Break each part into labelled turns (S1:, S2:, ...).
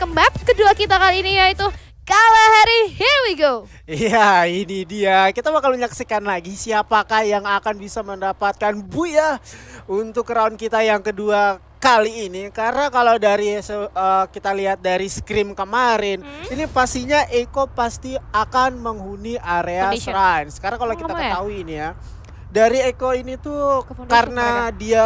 S1: ke map kedua kita kali ini yaitu Kalahari. Here we go.
S2: Iya, ini dia. Kita bakal menyaksikan lagi siapakah yang akan bisa mendapatkan buya untuk round kita yang kedua kali ini. Karena kalau dari kita lihat dari scrim kemarin, ini pastinya Eko pasti akan menghuni area
S1: Foundation.
S2: shrine. Sekarang kalau
S1: Oh,
S2: kita
S1: kamu ya?
S2: ketahui ini ya, dari Eko ini tuh
S1: Ke Foundation
S2: karena dia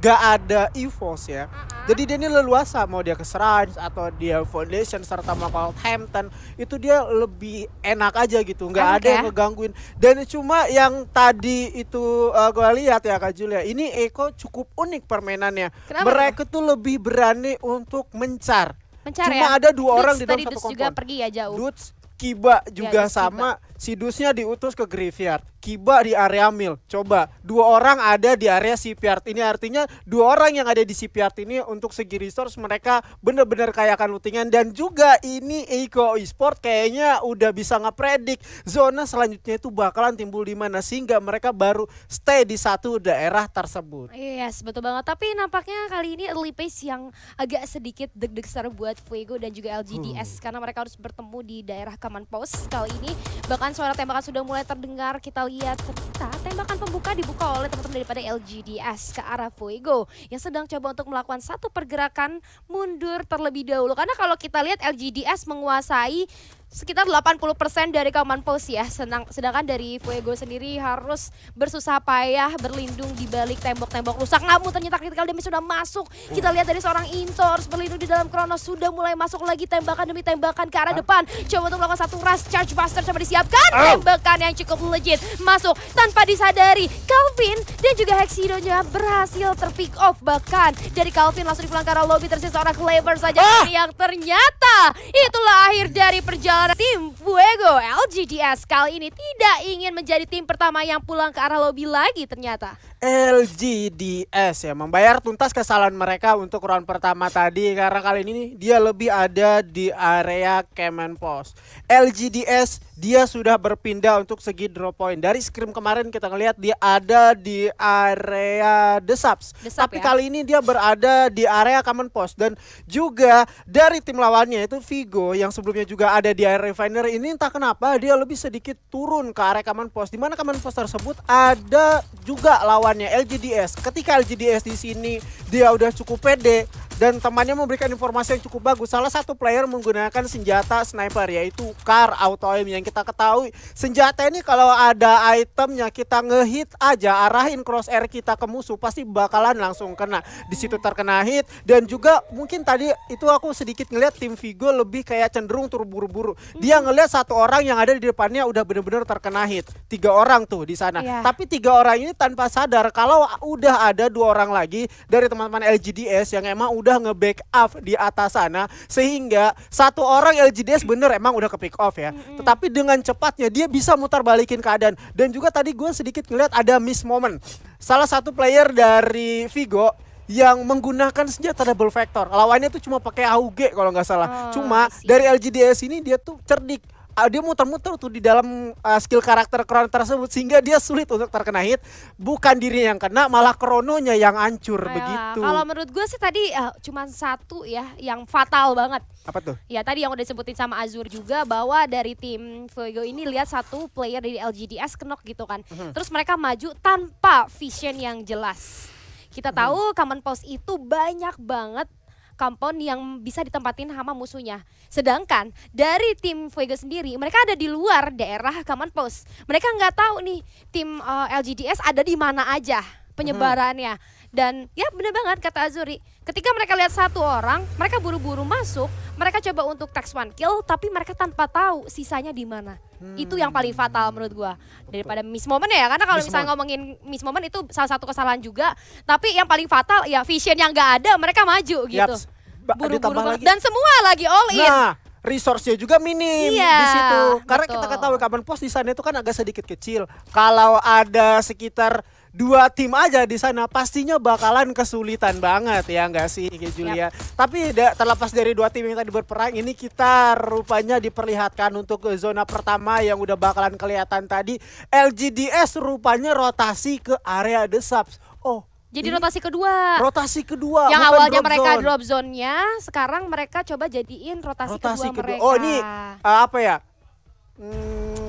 S2: gak ada EVOS ya. Jadi dia ini leluasa mau dia ke Shrines atau dia Foundation serta mau Hampton, itu dia lebih enak aja gitu, nggak
S1: Enak
S2: ada yang
S1: ya?
S2: ngegangguin. Dan cuma yang tadi itu gue lihat ya Kak Julia, ini Eko cukup unik permainannya.
S1: Kenapa
S2: Mereka tuh lebih berani untuk mencar.
S1: Mencari
S2: Cuma
S1: ya?
S2: ada dua orang
S1: Dudes
S2: di dalam
S1: tadi
S2: satu
S1: Dudes juga
S2: kompon.
S1: pergi ya jauh.
S2: Dudes, Kiba juga
S1: Dudes,
S2: sama, si Dusnya diutus ke graveyard, Kiba di area mill. Coba, dua orang ada di area shipyard. Ini artinya dua orang yang ada di shipyard ini untuk segi resource mereka bener-bener kaya akan lootingan. Dan juga ini Eko Esport kayaknya udah bisa ngepredik zona selanjutnya itu bakalan timbul di mana, sehingga mereka baru stay di satu daerah tersebut.
S1: Yes, betul banget. Tapi nampaknya kali ini early pace yang agak sedikit deg-degan buat Fuego dan juga LGDS karena mereka harus bertemu di daerah Command Post kali ini. Bahkan suara tembakan sudah mulai terdengar. Kita lihat ternyata tembakan pembuka dibuka oleh teman-teman daripada LGDS ke arah Fuego yang sedang coba untuk melakukan satu pergerakan mundur terlebih dahulu. Karena kalau kita lihat LGDS menguasai sekitar 80% dari Command Post ya. Sedangkan dari Fuego sendiri harus bersusah payah berlindung di balik tembok-tembok rusak. Namun ternyata critical damage sudah masuk. Kita lihat dari seorang Into harus berlindung di dalam Kronos. Sudah mulai masuk lagi tembakan demi tembakan ke arah depan. Coba untuk melakukan satu rush charge buster coba disiapkan. Tembakan yang cukup legit masuk tanpa disadari. Calvin dan juga Hexidonya berhasil terpick off. Bahkan dari Calvin langsung dipulang ke arah lobby, tersisa seorang Clever saja yang ternyata itulah akhir dari perjalanan tim Fuego. LGDS kali ini tidak ingin menjadi tim pertama yang pulang ke arah lobby lagi ternyata.
S2: LGDS ya membayar tuntas kesalahan mereka untuk round pertama tadi, karena kali ini dia lebih ada di area Command Post. LGDS dia sudah berpindah untuk segi drop point. Dari scrim kemarin kita ngelihat dia ada di area The Subs. Tapi
S1: ya?
S2: kali ini dia berada di area Command Post. Dan juga dari tim lawannya itu Vigo yang sebelumnya juga ada di area Refinery, ini entah kenapa dia lebih sedikit turun ke area Command Post, di mana Command Post tersebut ada juga lawannya LGDS. Ketika LGDS di sini dia udah cukup pede dan temannya memberikan informasi yang cukup bagus. Salah satu player menggunakan senjata sniper yaitu Car Auto Aim, yang kita ketahui senjata ini kalau ada itemnya kita ngehit aja, arahin crosshair kita ke musuh pasti bakalan langsung kena. Di situ terkena hit. Dan juga mungkin tadi itu aku sedikit ngeliat tim Vigo lebih kayak cenderung terburu-buru. Dia ngeliat satu orang yang ada di depannya udah bener-bener terkena hit. 3 orang tuh di sana. Tapi 3 orang ini tanpa sadar kalau udah ada 2 orang lagi dari teman-teman LGDS yang emang udah nge-backup di atas sana, sehingga satu orang LGDS bener emang udah ke pick off ya. Tetapi dengan cepatnya dia bisa mutar balikin keadaan. Dan juga tadi gue sedikit ngeliat ada miss moment. Salah satu player dari Vigo yang menggunakan senjata double vector. Lawannya tuh cuma pakai AUG kalau nggak salah. Cuma dari LGDS ini dia tuh cerdik. Dia muter-muter tuh di dalam skill karakter Krono tersebut, sehingga dia sulit untuk terkena hit. Bukan diri yang kena, malah Krononya yang hancur begitu.
S1: Kalau menurut gue sih tadi cuma satu ya yang fatal banget.
S2: Apa tuh?
S1: Ya tadi yang udah disebutin sama Azur juga, bahwa dari tim Fuego ini lihat satu player dari LGDS kenok gitu kan. Terus mereka maju tanpa vision yang jelas. Kita tahu Command Post itu banyak banget compound yang bisa ditempatin sama musuhnya. Sedangkan dari tim Fuego sendiri, mereka ada di luar daerah Command Post. Mereka nggak tahu nih tim LGDS ada di mana aja penyebarannya. Dan ya bener banget kata Azuri, ketika mereka lihat satu orang, mereka buru-buru masuk, mereka coba untuk text one kill, tapi mereka tanpa tahu sisanya di mana. Itu yang paling fatal menurut gua daripada miss moment ya, karena kalau misalnya ngomongin miss moment itu salah satu kesalahan juga, tapi yang paling fatal ya vision yang nggak ada, mereka maju gitu. Buru-buru dan semua lagi all in.
S2: Nah, resource-nya juga minim di situ. Karena
S1: betul.
S2: kita ketahui Command Post di sana itu kan agak sedikit kecil. Kalau ada sekitar 2 tim aja di sana pastinya bakalan kesulitan banget ya nggak sih Julia. Tapi terlepas dari 2 tim yang tadi berperang, ini kita rupanya diperlihatkan untuk zona pertama yang udah bakalan kelihatan tadi. LGDS rupanya rotasi ke area The Subs. Oh,
S1: Jadi
S2: Ini
S1: rotasi kedua.
S2: rotasi kedua,
S1: Yang
S2: bukan
S1: awalnya
S2: drop
S1: mereka
S2: zone.
S1: drop zone-nya, sekarang mereka coba jadiin rotasi
S2: Rotasi
S1: kedua
S2: kedua.
S1: mereka.
S2: Oh ini apa ya?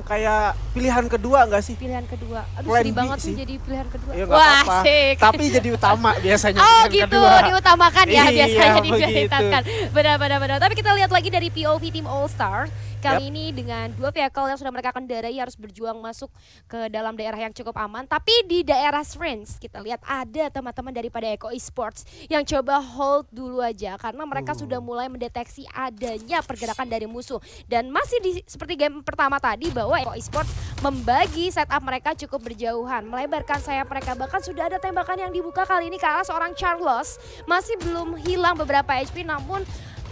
S2: Kayak pilihan kedua nggak sih?
S1: Pilihan kedua. Aduh
S2: Plan
S1: sedih
S2: B
S1: banget
S2: sih.
S1: tuh jadi pilihan kedua.
S2: Ya nggak
S1: Wah,
S2: apa-apa.
S1: asik.
S2: Tapi jadi utama biasanya
S1: Oh
S2: pilihan
S1: gitu,
S2: kedua.
S1: diutamakan ya
S2: Iya,
S1: biasanya
S2: begitu.
S1: diprioritaskan. Benar. Tapi kita lihat lagi dari POV tim All Star. Kali
S2: Yap.
S1: ini dengan 2 vehicle yang sudah mereka kendarai harus berjuang masuk ke dalam daerah yang cukup aman. Tapi di daerah Friends kita lihat ada teman-teman daripada Eko Esports yang coba hold dulu aja. Karena mereka sudah mulai mendeteksi adanya pergerakan dari musuh. Dan masih seperti game pertama tadi bahwa Eko Esports membagi setup mereka cukup berjauhan. Melebarkan sayap mereka. Bahkan sudah ada tembakan yang dibuka kali ini ke arah seorang Charles. Masih belum hilang beberapa HP namun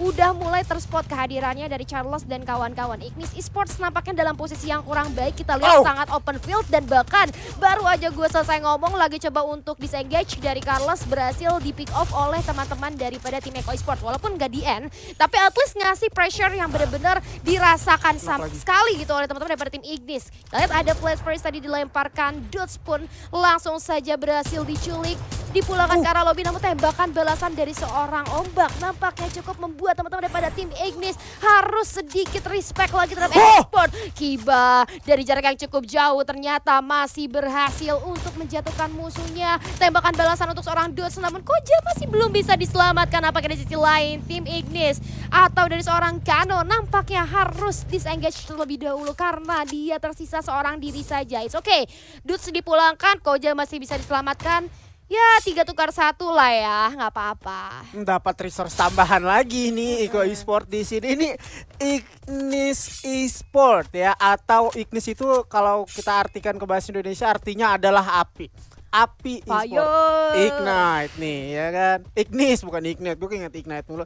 S1: udah mulai terspot kehadirannya dari Charles dan kawan-kawan. Ignis Esports nampaknya dalam posisi yang kurang baik. Kita lihat sangat open field dan bahkan baru aja gue selesai ngomong lagi coba untuk disengage dari Carlos berhasil di pick off oleh teman-teman daripada tim Eko Esports. Walaupun gak di end, tapi at least ngasih pressure yang benar-benar dirasakan sekali gitu oleh teman-teman daripada tim Ignis. Kita lihat ada flash freeze tadi dilemparkan, Dots pun langsung saja berhasil diculik. Dipulangkan ke arah lobby namun tembakan balasan dari seorang ombak nampaknya cukup membuat teman-teman daripada tim Ignis harus sedikit respect lagi terhadap Esport. Kiba dari jarak yang cukup jauh ternyata masih berhasil untuk menjatuhkan musuhnya. Tembakan balasan untuk seorang Dots namun Koja masih belum bisa diselamatkan. Apakah di sisi lain tim Ignis atau dari seorang Kano nampaknya harus disengage terlebih dahulu karena dia tersisa seorang diri saja. It's okay, Dots dipulangkan, Koja masih bisa diselamatkan. Ya 3-1 lah ya, nggak apa-apa.
S2: Dapat resource tambahan lagi nih Eko Esport di sini. Ini Ignis Esport ya, atau Ignis itu kalau kita artikan ke bahasa Indonesia artinya adalah api. Api Esport. Ignite nih ya kan. Ignis bukan Ignite, gue ingat Ignite mulu.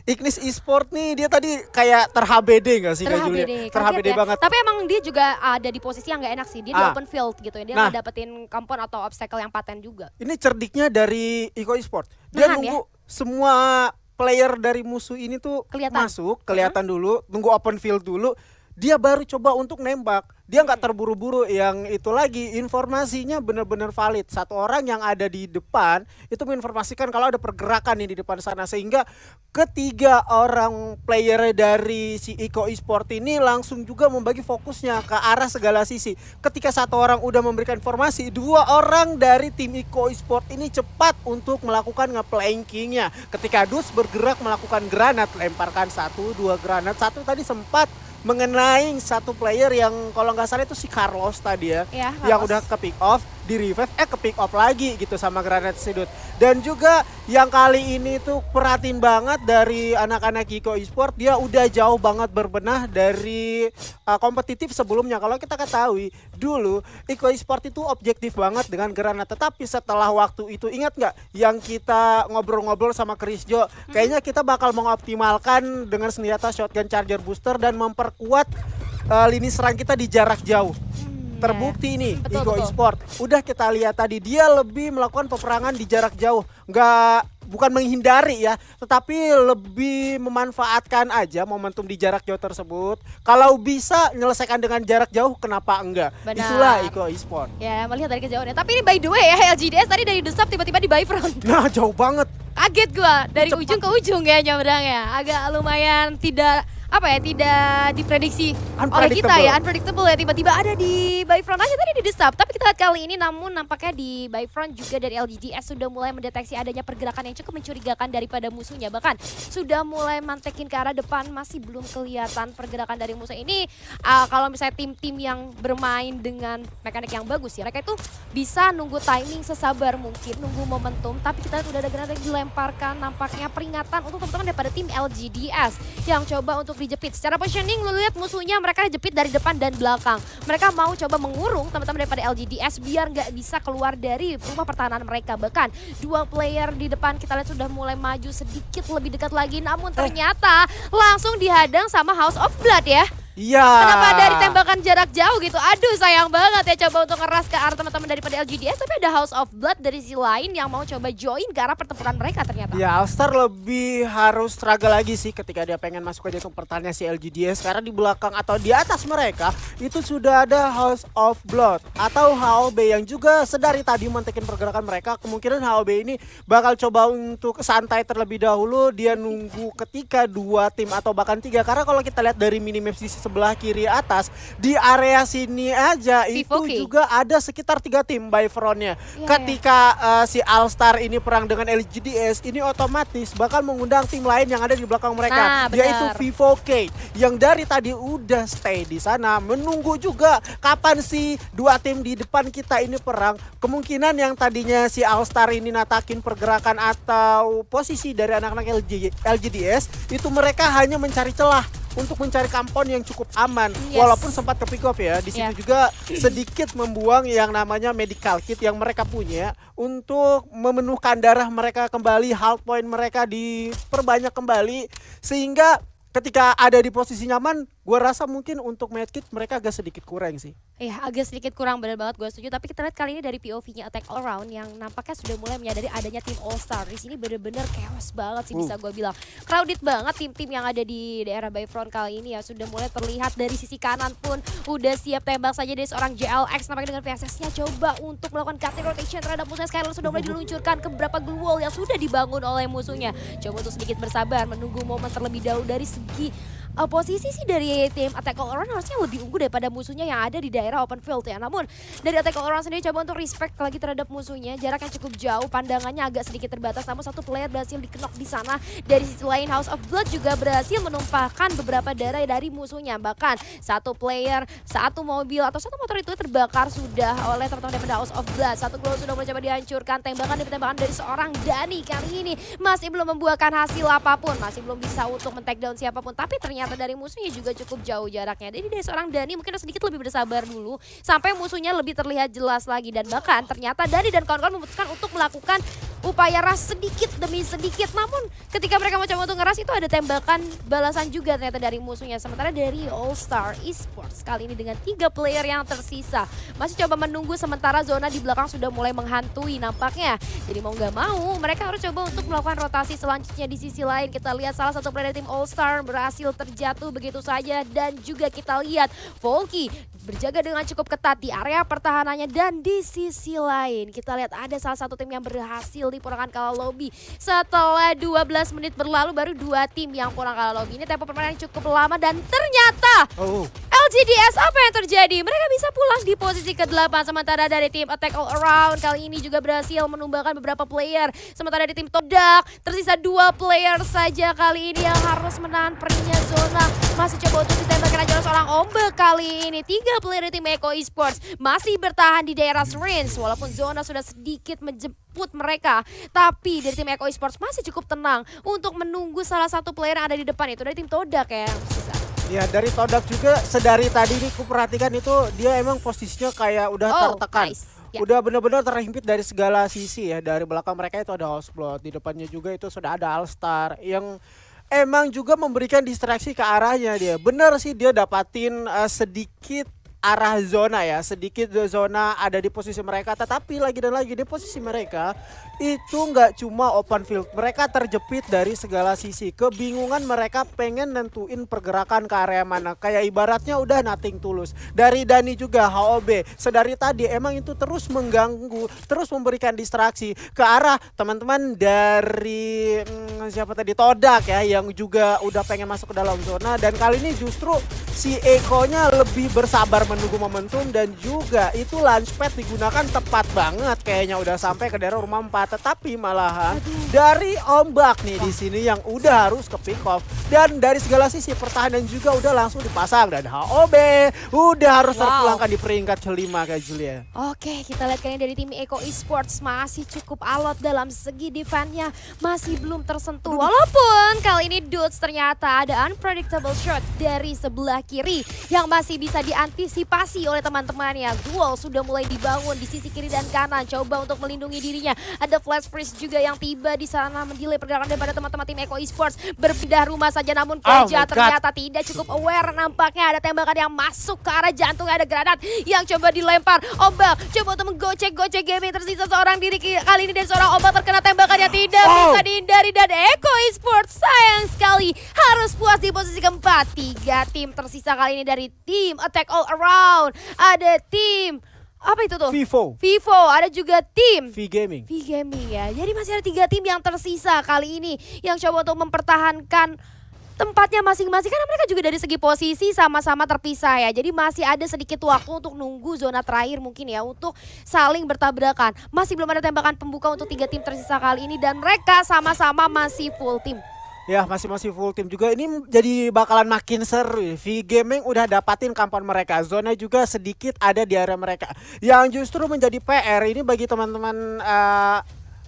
S2: Ignis Esport nih dia tadi kayak ter-HBD gak sih Kak Julia? Ter-HBD
S1: ya.
S2: banget.
S1: Tapi emang dia juga ada di posisi yang gak enak sih. Dia di open field gitu ya. Dia nggak dapetin kompon atau obstacle yang paten juga.
S2: Ini cerdiknya dari Eko Esport. Dia nunggu semua player dari musuh ini tuh masuk, kelihatan dulu, nunggu open field dulu. Dia baru coba untuk nembak. Dia nggak terburu-buru, yang itu lagi informasinya benar-benar valid. Satu orang yang ada di depan itu menginformasikan kalau ada pergerakan nih di depan sana, sehingga ketiga orang player dari si Eko Esport ini langsung juga membagi fokusnya ke arah segala sisi. Ketika satu orang udah memberikan informasi, dua orang dari tim Eko Esport ini cepat untuk melakukan nge-plankingnya. Ketika Dus bergerak melakukan granat, lemparkan 1-2 granat. Satu tadi sempat mengenai satu player yang kalau nggak salah itu si Carlos tadi ya, yang udah ke pick off, di revive, ke pick off lagi gitu sama granat Sidut. Dan juga yang kali ini tuh perhatiin banget dari anak-anak Eko Esport, dia udah jauh banget berbenah dari kompetitif sebelumnya. Kalau kita ketahui dulu Eko Esport itu objektif banget dengan granat, tetapi setelah waktu itu ingat nggak yang kita ngobrol-ngobrol sama Chris Jo, kayaknya kita bakal mengoptimalkan dengan senjata shotgun charger booster dan memperkuat lini serang kita di jarak jauh. Terbukti nih Eko Esport. Udah kita lihat tadi dia lebih melakukan peperangan di jarak jauh. Bukan menghindari ya, tetapi lebih memanfaatkan aja momentum di jarak jauh tersebut. Kalau bisa menyelesaikan dengan jarak jauh, kenapa enggak?
S1: Benar.
S2: Itulah Eko Esport.
S1: Ya, melihat dari kejauhannya. Tapi ini by the way ya, LGDS tadi dari desktop tiba-tiba di Bayfront.
S2: Nah, jauh banget.
S1: Kaget gua dari ujung ke ujung ya nyebrangnya. Agak lumayan tidak diprediksi oleh kita ya, unpredictable ya, tiba-tiba ada di Bayfront aja tadi di desktop. Tapi kita lihat kali ini namun nampaknya di Bayfront juga dari LGDS sudah mulai mendeteksi adanya pergerakan yang cukup mencurigakan daripada musuhnya. Bahkan sudah mulai mantekin ke arah depan, masih belum kelihatan pergerakan dari musuh ini. Kalau misalnya tim-tim yang bermain dengan mekanik yang bagus ya, mereka itu bisa nunggu timing sesabar mungkin, nunggu momentum. Tapi kita lihat udah ada granat yang dilemparkan, nampaknya peringatan untuk teman-teman daripada tim LGDS yang coba untuk dijepit. Secara positioning lu lihat musuhnya mereka dijepit dari depan dan belakang. Mereka mau coba mengurung teman-teman daripada LGDS biar nggak bisa keluar dari rumah pertahanan mereka. Bahkan dua player di depan kita lihat sudah mulai maju sedikit lebih dekat lagi, namun ternyata langsung dihadang sama House of Blood ya.
S2: Iya.
S1: Kenapa dari tembakan jarak jauh gitu? Aduh sayang banget ya coba untuk ngeras ke arah teman-teman daripada LGDS. Tapi ada House of Blood dari si lain yang mau coba join ke arah pertempuran mereka ternyata.
S2: Ya, Alstar lebih harus struggle lagi sih ketika dia pengen masuk ke jantung pertahanan si LGDS. Karena di belakang atau di atas mereka itu sudah ada House of Blood atau HOB yang juga sedari tadi mentekin pergerakan mereka. Kemungkinan HOB ini bakal coba untuk santai terlebih dahulu. Dia nunggu ketika 2 tim atau bahkan 3. Karena kalau kita lihat dari minimap sisi sebelah kiri atas, di area sini aja itu juga ada sekitar 3 tim by front-nya. Ketika si Alstar ini perang dengan LGDS, ini otomatis bakal mengundang tim lain yang ada di belakang mereka, yaitu Vivo-K yang dari tadi udah stay di sana menunggu juga kapan si 2 tim di depan kita ini perang. Kemungkinan yang tadinya si Alstar ini natakin pergerakan atau posisi dari anak-anak LGDS itu mereka hanya mencari celah untuk mencari kampon yang cukup aman, walaupun sempat ke pick off ya. Di situ juga sedikit membuang yang namanya medical kit yang mereka punya untuk memenuhkan darah mereka kembali, health point mereka diperbanyak kembali, sehingga ketika ada di posisi nyaman, gue rasa mungkin untuk medkit mereka agak sedikit kurang sih.
S1: Iya, agak sedikit kurang, benar banget, gue setuju. Tapi kita lihat kali ini dari POV-nya Attack All Round yang nampaknya sudah mulai menyadari adanya tim All Star. Di sini bener-bener chaos banget sih bisa gue bilang. Crowded banget tim-tim yang ada di daerah Bayfront kali ini ya. Sudah mulai terlihat dari sisi kanan pun udah siap tembak saja dari seorang JLX. Nampaknya dengan VSS-nya coba untuk melakukan cutting rotation terhadap musuhnya. Skylar sudah mulai diluncurkan ke beberapa glue wall yang sudah dibangun oleh musuhnya. Coba untuk sedikit bersabar menunggu momen terlebih dahulu. Dari segi posisi sih dari tim Attack All Around harusnya lebih unggul daripada musuhnya yang ada di daerah open field ya. Namun dari Attack All Around sendiri coba untuk respect lagi terhadap musuhnya. Jarak yang cukup jauh, pandangannya agak sedikit terbatas. Namun satu player berhasil dikenok di sana. Dari sisi lain House of Blood juga berhasil menumpahkan beberapa darah dari musuhnya. Bahkan satu player, satu mobil atau satu motor itu terbakar sudah oleh teman-teman daripada House of Blood. Satu glow sudah mulai coba dihancurkan. Tembakan demi tembakan dari seorang Dani kali ini masih belum membuahkan hasil apapun. Masih belum bisa untuk men-take down siapapun. Tapi ternyata dari musuhnya juga cukup jauh jaraknya. Jadi dari seorang Dani mungkin sedikit lebih bersabar dulu sampai musuhnya lebih terlihat jelas lagi. Dan bahkan ternyata Dani dan kawan-kawan memutuskan untuk melakukan upaya ras sedikit demi sedikit. Namun ketika mereka mencoba untuk ngeras itu ada tembakan balasan juga ternyata dari musuhnya. Sementara dari All Star Esports kali ini dengan 3 player yang tersisa masih coba menunggu sementara zona di belakang sudah mulai menghantui nampaknya. Jadi mau nggak mau mereka harus coba untuk melakukan rotasi selanjutnya. Di sisi lain kita lihat salah satu player dari tim All Star berhasil terjatuh begitu saja. Dan juga kita lihat Volky berjaga dengan cukup ketat di area pertahanannya. Dan di sisi lain kita lihat ada salah satu tim yang berhasil dipulangkan ke lobby. Setelah 12 menit berlalu baru 2 tim yang pulang ke lobby. Ini tempo permainan cukup lama dan ternyata LGDS apa yang terjadi? Mereka bisa pulang di posisi ke-8. Sementara dari tim Attack All Around kali ini juga berhasil menumbangkan beberapa player. Sementara dari tim Todak tersisa 2 player saja kali ini yang harus menahan peringnya zona. Masih coba untuk ditembakkan aja oleh seorang ombak kali ini. 3 player dari tim Eco Esports masih bertahan di daerah range. Walaupun zona sudah sedikit menjemput mereka. Tapi dari tim Eco Esports masih cukup tenang untuk menunggu salah satu player yang ada di depan. Itu dari tim Todak ya.
S2: Ya dari Todak juga sedari tadi nih ku perhatikan itu dia emang posisinya kayak udah tertekan. Udah benar-benar terhimpit dari segala sisi ya. Dari belakang mereka itu ada House Blood, di depannya juga itu sudah ada Alstar yang emang juga memberikan distraksi ke arahnya dia. Bener sih dia dapatin sedikit arah zona ya, sedikit zona ada di posisi mereka, tetapi lagi dan lagi di posisi mereka itu nggak cuma open field, mereka terjepit dari segala sisi. Kebingungan mereka pengen nentuin pergerakan ke area mana, kayak ibaratnya udah nothing tulus. Dari Dani juga HOB sedari tadi emang itu terus mengganggu, terus memberikan distraksi ke arah teman-teman dari siapa tadi, Todak ya, yang juga udah pengen masuk ke dalam zona. Dan kali ini justru si Eko-nya lebih bersabar menunggu momentum, dan juga itu launchpad digunakan tepat banget, kayaknya udah sampai ke daerah rumah 4. Tetapi malahan dari ombak nih di sini yang udah harus ke pick off, dan dari segala sisi pertahanan juga udah langsung dipasang, dan HOB udah harus terpulangkan di peringkat kelima kayak Julia.
S1: Oke, kita lihat kayaknya dari tim Eco Esports masih cukup alot dalam segi defense-nya, masih belum tersentuh. Walaupun kali ini Esports ternyata ada unpredictable shot dari sebelah kiri yang masih bisa diantisipasi oleh teman-temannya. Duel sudah mulai dibangun di sisi kiri dan kanan, coba untuk melindungi dirinya. Ada flash freeze juga yang tiba di sana mendelay pergerakan daripada teman-teman tim Eko Esports. Berpindah rumah saja namun Peja ternyata tidak cukup aware. Nampaknya ada tembakan yang masuk ke arah jantung, ada granat yang coba dilempar. Ombak coba untuk menggocek-gocek gaming, tersisa seorang diri kali ini dan seorang Ombak terkena tembakan yang tidak bisa dihindari dan Eko Esports sayang sekali harus puas di posisi keempat. 3 tim tersisa kali ini dari tim Attack All Around. Ada tim apa itu tuh? Vivo, ada juga tim
S2: V-Gaming
S1: ya. Jadi masih ada 3 tim yang tersisa kali ini yang coba untuk mempertahankan tempatnya masing-masing karena mereka juga dari segi posisi sama-sama terpisah ya. Jadi masih ada sedikit waktu untuk nunggu zona terakhir mungkin ya untuk saling bertabrakan. Masih belum ada tembakan pembuka untuk 3 tim tersisa kali ini dan mereka sama-sama masih full tim.
S2: Ya masih full tim juga. Ini jadi bakalan makin seru. V-Gaming udah dapatin kampanye mereka. Zona juga sedikit ada di area mereka. Yang justru menjadi PR ini bagi teman-teman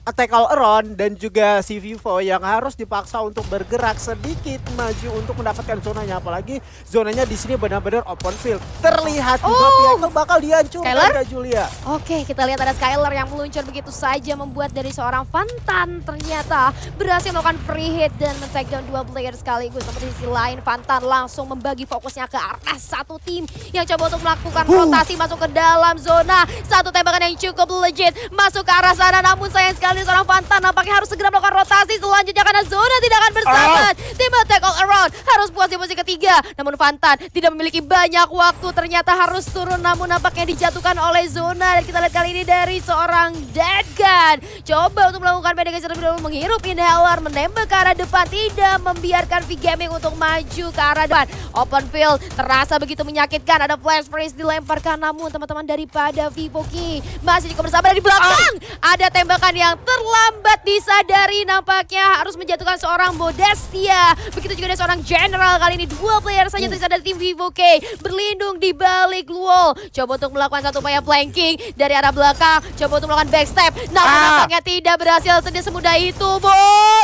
S2: Attack All Around dan juga si Vivo yang harus dipaksa untuk bergerak sedikit maju untuk mendapatkan zonanya, apalagi zonanya di sini benar-benar open field. Terlihat juga Viego bakal dihancurkan Kak Julia.
S1: Oke, kita lihat ada Skyler yang meluncur begitu saja membuat dari seorang Fantan ternyata berhasil melakukan free hit dan men-take down 2 player sekaligus. Namun di sisi lain Fantan langsung membagi fokusnya ke arah satu tim yang coba untuk melakukan rotasi masuk ke dalam zona. Satu tembakan yang cukup legit masuk ke arah sana, namun sayang sekali seorang Fantan nampaknya harus segera melakukan rotasi selanjutnya karena zona tidak akan bersahabat. Tim Attack All Around harus puas di posisi ketiga, namun Fantan tidak memiliki banyak waktu, ternyata harus turun namun nampaknya dijatuhkan oleh zona. Dan kita lihat kali ini dari seorang Deadgun coba untuk melakukan pendekatan terlebih dahulu, menghirup inhaler, menembak ke arah depan, tidak membiarkan V-Gaming untuk maju ke arah depan. Open field terasa begitu menyakitkan, ada flash freeze dilemparkan, namun teman-teman daripada Vivoki masih cukup bersabar. Dari belakang ada tembakan yang terlambat disadari, nampaknya harus menjatuhkan seorang Modestia. Begitu juga ada seorang General, kali ini 2 player saja tersisa dari tim Vivo K berlindung di balik wall. Coba untuk melakukan satu upaya flanking dari arah belakang, coba untuk melakukan backstep, namun nampaknya tidak berhasil, tidak semudah itu,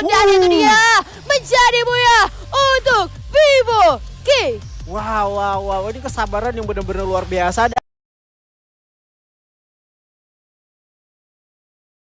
S1: dan itu dia menjadi buya untuk Vivo K.
S2: Wow, ini kesabaran yang benar-benar luar biasa.